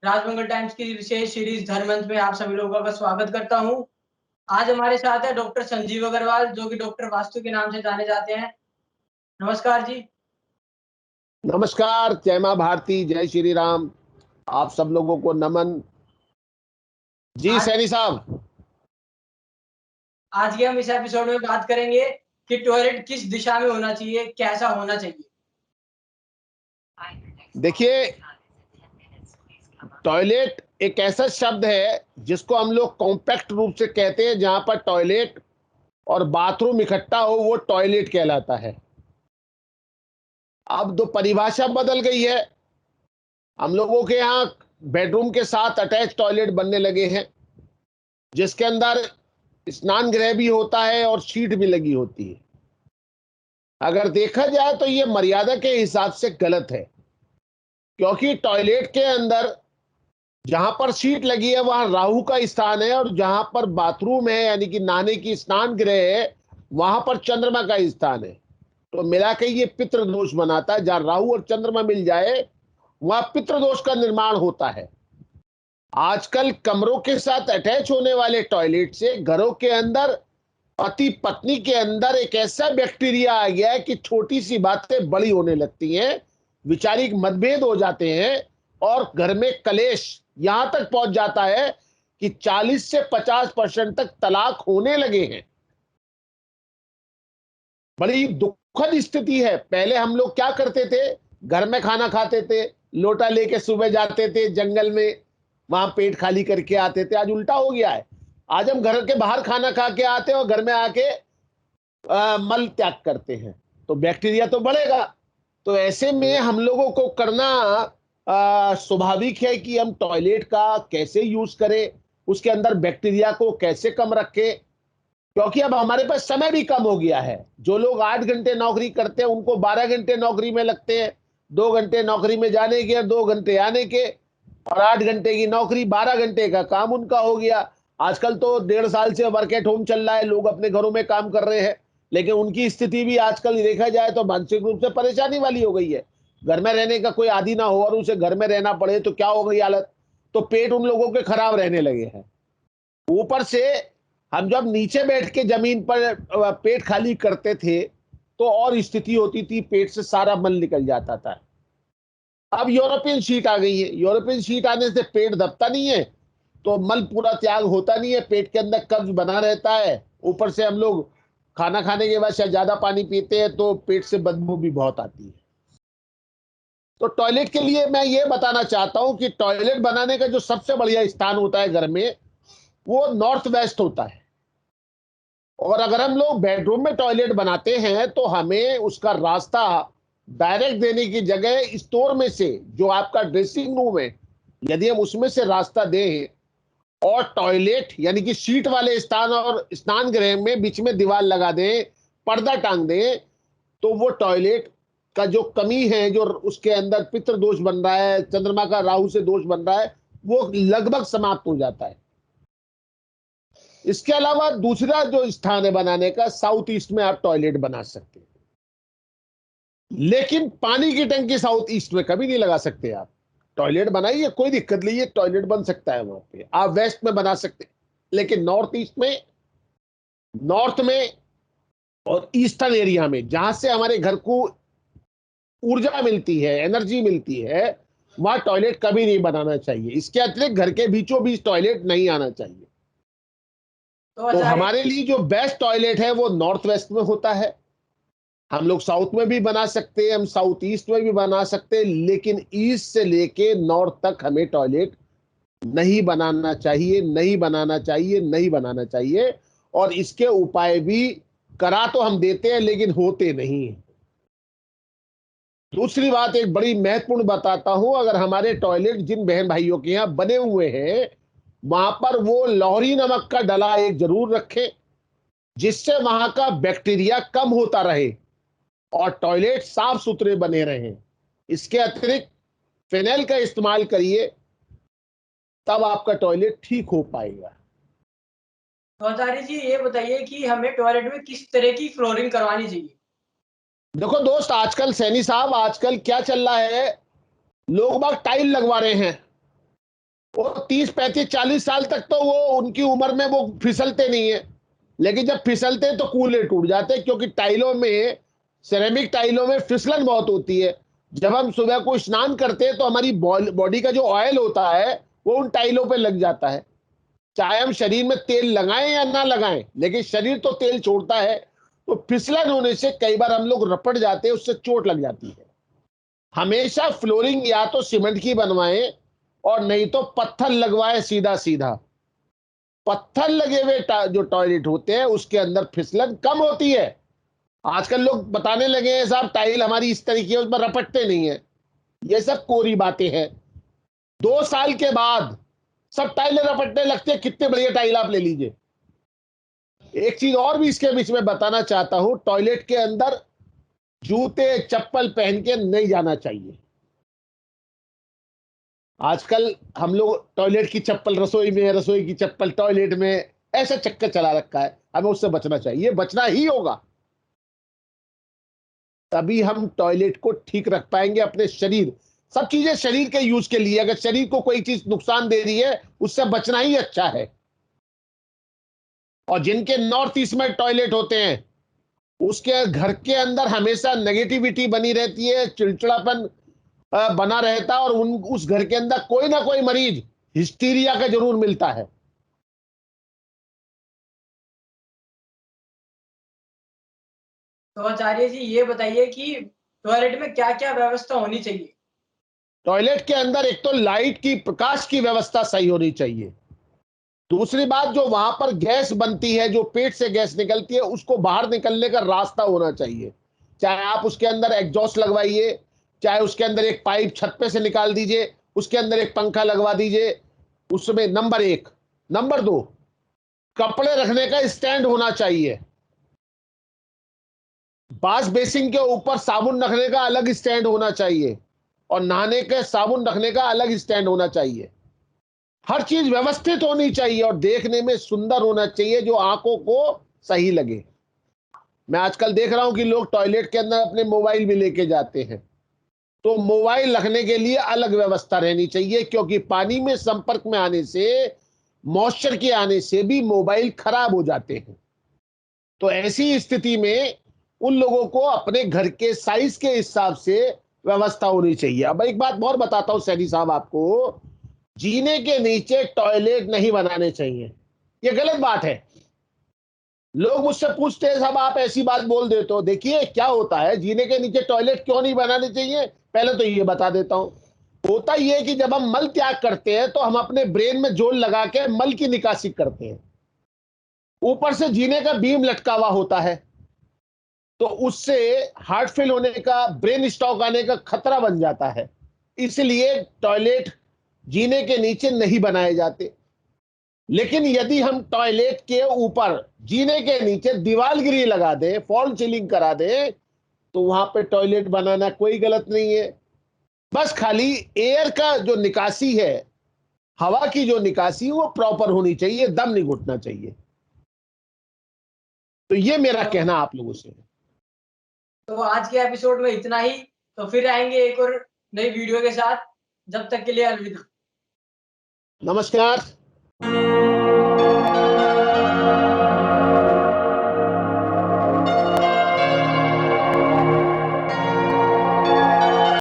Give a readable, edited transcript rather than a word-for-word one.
Rajmangal times की विशेष series धर्मंच में आप सभी लोगों का स्वागत करता हूं। आज हमारे साथ है डॉक्टर संजीव अग्रवाल, जो कि डॉक्टर वास्तु के नाम से जाने जाते हैं। नमस्कार जी। नमस्कार, जय माँ भारती, जय श्री राम। आप सब लोगों को नमन। जी आज सैनी साहब। आज के हम इस एपिसोड में बात करेंगे कि टॉयलेट किस दिशा में होना चाहिए, कैसा होना चाहिए। देखिए, टॉयलेट एक ऐसा शब्द है जिसको हम लोग कॉम्पैक्ट रूप से कहते हैं। जहां पर टॉयलेट और बाथरूम इकट्ठा हो वो टॉयलेट कहलाता है। अब तो परिभाषा बदल गई है। हम लोगों के यहाँ बेडरूम के साथ अटैच टॉयलेट बनने लगे हैं, जिसके अंदर स्नान गृह भी होता है और शीट भी लगी होती है। अगर देखा जाए तो ये मर्यादा के हिसाब से गलत है, क्योंकि टॉयलेट के अंदर जहां पर शीट लगी है वहां राहु का स्थान है, और जहां पर बाथरूम है यानी कि नहाने की स्नान गृह है वहां पर चंद्रमा का स्थान है। तो मिला के ये पितृ दोष बनाता है। जहां राहु और चंद्रमा मिल जाए वहां पितृ दोष का निर्माण होता है। आजकल कमरों के साथ अटैच होने वाले टॉयलेट से घरों के अंदर पति पत्नी के अंदर एक ऐसा बैक्टीरिया आ गया है कि छोटी सी बातें बड़ी होने लगती हैं, वैचारिक मतभेद हो जाते हैं, और घर में कलेश यहां तक पहुंच जाता है कि 40 से 50% तक तलाक होने लगे हैं। बड़ी दुखद स्थिति है। पहले हम लोग क्या करते थे, घर में खाना खाते थे, लोटा लेके सुबह जाते थे जंगल में, वहां पेट खाली करके आते थे। आज उल्टा हो गया है। आज हम घर के बाहर खाना खा के आते हैं और घर में आके मल त्याग करते हैं, तो बैक्टीरिया तो बढ़ेगा। तो ऐसे में हम लोगों को करना स्वाभाविक है कि हम टॉयलेट का कैसे यूज करें, उसके अंदर बैक्टीरिया को कैसे कम रखें। क्योंकि अब हमारे पास समय भी कम हो गया है। जो लोग 8 घंटे नौकरी करते हैं उनको 12 घंटे नौकरी में लगते हैं। 2 घंटे नौकरी में जाने के, 2 घंटे आने के, और 8 घंटे की नौकरी, 12 घंटे का काम उनका हो गया। आजकल तो 1.5 साल से वर्क एट होम चल रहा है, लोग अपने घरों में काम कर रहे हैं। लेकिन उनकी स्थिति भी आजकल देखा जाए तो मानसिक रूप से परेशानी वाली हो गई है। घर में रहने का कोई आदी ना हो और उसे घर में रहना पड़े तो क्या हो गई हालत। तो पेट उन लोगों के खराब रहने लगे हैं। ऊपर से हम जब नीचे बैठ के जमीन पर पेट खाली करते थे तो और स्थिति होती थी, पेट से सारा मल निकल जाता था। अब यूरोपियन शीट आ गई है। यूरोपियन शीट आने से पेट दबता नहीं है, तो मल पूरा त्याग होता नहीं है, पेट के अंदर कब्ज बना रहता है। ऊपर से हम लोग खाना खाने के बाद शायद ज्यादा पानी पीते हैं तो पेट से बदबू भी बहुत आती है। तो टॉयलेट के लिए मैं ये बताना चाहता हूं कि टॉयलेट बनाने का जो सबसे बढ़िया स्थान होता है घर में, वो नॉर्थ वेस्ट होता है। और अगर हम लोग बेडरूम में टॉयलेट बनाते हैं तो हमें उसका रास्ता डायरेक्ट देने की जगह स्टोर में से, जो आपका ड्रेसिंग रूम है, यदि हम उसमें से रास्ता दें और टॉयलेट यानी कि शीट वाले स्थान और स्नान गृह में बीच में दीवार लगा दें, पर्दा टांग दें, तो वो टॉयलेट का जो कमी है, जो उसके अंदर पितृ दोष बन रहा है, चंद्रमा का राहु से दोष बन रहा है, वो लगभग समाप्त हो जाता है। इसके अलावा दूसरा जो स्थान है बनाने का, साउथ ईस्ट में आप टॉयलेट बना सकते हैं। लेकिन पानी की टंकी साउथ ईस्ट में कभी नहीं लगा सकते। आप टॉयलेट बनाइए, कोई दिक्कत नहीं है, टॉयलेट बन सकता है वहां पे। आप वेस्ट में बना सकते हैं, लेकिन नॉर्थ ईस्ट में, नॉर्थ में और ईस्टर्न एरिया में, जहां से हमारे घर को ऊर्जा मिलती है, एनर्जी मिलती है, वहां टॉयलेट कभी नहीं बनाना चाहिए। इसके अतिरिक्त घर के बीचों बीच टॉयलेट नहीं आना चाहिए। तो तो आचार्य हमारे लिए जो बेस्ट टॉयलेट है वो नॉर्थ वेस्ट में होता है। हम लोग साउथ में भी बना सकते हैं, हम साउथ ईस्ट में भी बना सकते हैं, लेकिन ईस्ट से लेके नॉर्थ तक हमें टॉयलेट नहीं बनाना चाहिए, नहीं बनाना चाहिए, नहीं बनाना चाहिए। और इसके उपाय भी करा तो हम देते हैं लेकिन होते नहीं हैं। दूसरी बात एक बड़ी महत्वपूर्ण बताता हूं, अगर हमारे टॉयलेट जिन बहन भाइयों के यहाँ बने हुए हैं वहां पर वो लाहौरी नमक का डला एक जरूर रखें, जिससे वहां का बैक्टीरिया कम होता रहे और टॉयलेट साफ सुथरे बने रहें। इसके अतिरिक्त फिनाइल का इस्तेमाल करिए, तब आपका टॉयलेट ठीक हो पाएगा। तो आचार्य जी ये बताइए कि हमें टॉयलेट में किस तरह की फ्लोरिंग करवानी चाहिए। देखो दोस्त, आजकल सैनी साहब, आजकल क्या चल रहा है, लोग बाग टाइल लगवा रहे हैं। वो 30, 35, 40 साल तक तो वो उनकी उम्र में वो फिसलते नहीं है, लेकिन जब फिसलते हैं तो कूल्हे टूट जाते हैं, क्योंकि टाइलों में, सिरेमिक टाइलों में फिसलन बहुत होती है। जब हम सुबह को स्नान करते हैं तो हमारी बॉडी का जो ऑयल होता है वो उन टाइलों पे लग जाता है। चाहे हम शरीर में तेल लगाएं या ना लगाएं, लेकिन शरीर तो तेल छोड़ता है। तो फिसलन होने से कई बार हम लोग रपट जाते हैं, उससे चोट लग जाती है। हमेशा फ्लोरिंग या तो सीमेंट की बनवाएं और नहीं तो पत्थर लगवाएं सीधा सीधा। पत्थर लगे हुए जो टॉयलेट होते हैं उसके अंदर फिसलन कम होती है। आजकल लोग बताने लगे हैं साहब टाइल हमारी इस तरीके है, उसमें रपटते नहीं है। ये सब कोरी बातें हैं। 2 साल के बाद सब टाइलें रपटने लगते हैं। कितने बढ़िया टाइल आप ले लीजिए। एक चीज और भी इसके बीच में बताना चाहता हूं, टॉयलेट के अंदर जूते चप्पल पहन के नहीं जाना चाहिए। आजकल हम लोग टॉयलेट की चप्पल रसोई में, रसोई की चप्पल टॉयलेट में, ऐसा चक्कर चला रखा है। हमें उससे बचना चाहिए, बचना ही होगा। तभी हम टॉयलेट को ठीक रख पाएंगे। अपने शरीर, सब चीजें शरीर के यूज के लिए, अगर शरीर को कोई चीज नुकसान दे रही है उससे बचना ही अच्छा है। और जिनके नॉर्थ ईस्ट में टॉयलेट होते हैं उसके घर के अंदर हमेशा नेगेटिविटी बनी रहती है, चिड़चिड़ापन बना रहता है, और उस घर के अंदर कोई ना कोई मरीज हिस्टीरिया का जरूर मिलता है। तो आचार्य जी ये बताइए कि टॉयलेट में क्या क्या व्यवस्था होनी चाहिए। टॉयलेट के अंदर एक तो लाइट की, प्रकाश की व्यवस्था सही होनी चाहिए। दूसरी बात, जो वहां पर गैस बनती है, जो पेट से गैस निकलती है, उसको बाहर निकलने का रास्ता होना चाहिए। चाहे आप उसके अंदर एग्जॉस्ट लगवाइए, चाहे उसके अंदर एक पाइप छत पे से निकाल दीजिए, उसके अंदर एक पंखा लगवा दीजिए। उसमें नंबर 1। नंबर 2, कपड़े रखने का स्टैंड होना चाहिए। वॉश बेसिन के ऊपर साबुन रखने का अलग स्टैंड होना चाहिए, और नहाने के साबुन रखने का अलग स्टैंड होना चाहिए। हर चीज व्यवस्थित होनी चाहिए और देखने में सुंदर होना चाहिए, जो आंखों को सही लगे। मैं आजकल देख रहा हूं कि लोग टॉयलेट के अंदर अपने मोबाइल भी लेके जाते हैं। तो मोबाइल रखने के लिए अलग व्यवस्था रहनी चाहिए, क्योंकि पानी में संपर्क में आने से, मॉइस्चर के आने से भी मोबाइल खराब हो जाते हैं। तो ऐसी स्थिति में उन लोगों को अपने घर के साइज के हिसाब से व्यवस्था होनी चाहिए। अब एक बात और बताता हूं सैनी साहब आपको, जीने के नीचे टॉयलेट नहीं बनाने चाहिए। ये गलत बात है। लोग मुझसे पूछते हैं साहब आप ऐसी बात बोल देते हो। देखिए क्या होता है, जीने के नीचे टॉयलेट क्यों नहीं बनाने चाहिए, पहले तो ये बता देता हूं। होता ये है कि जब हम मल त्याग करते हैं तो हम अपने ब्रेन में जोर लगा के मल की निकासी करते हैं। ऊपर से जीने का बीम लटका हुआ होता है, तो उससे हार्ट फेल होने का, ब्रेन स्ट्रोक आने का खतरा बन जाता है। इसलिए टॉयलेट जीने के नीचे नहीं बनाए जाते। लेकिन यदि हम टॉयलेट के ऊपर जीने के नीचे दीवार गिरी लगा दें, फॉल सीलिंग करा दें, तो वहां पे टॉयलेट बनाना कोई गलत नहीं है। बस खाली एयर का जो निकासी है, हवा की जो निकासी, वो प्रॉपर होनी चाहिए, दम नहीं घुटना चाहिए। तो ये मेरा कहना आप लोगों से है। तो आज के एपिसोड में इतना ही। तो फिर आएंगे एक और नई वीडियो के साथ। जब तक के लिए अलविदा। नमस्कार।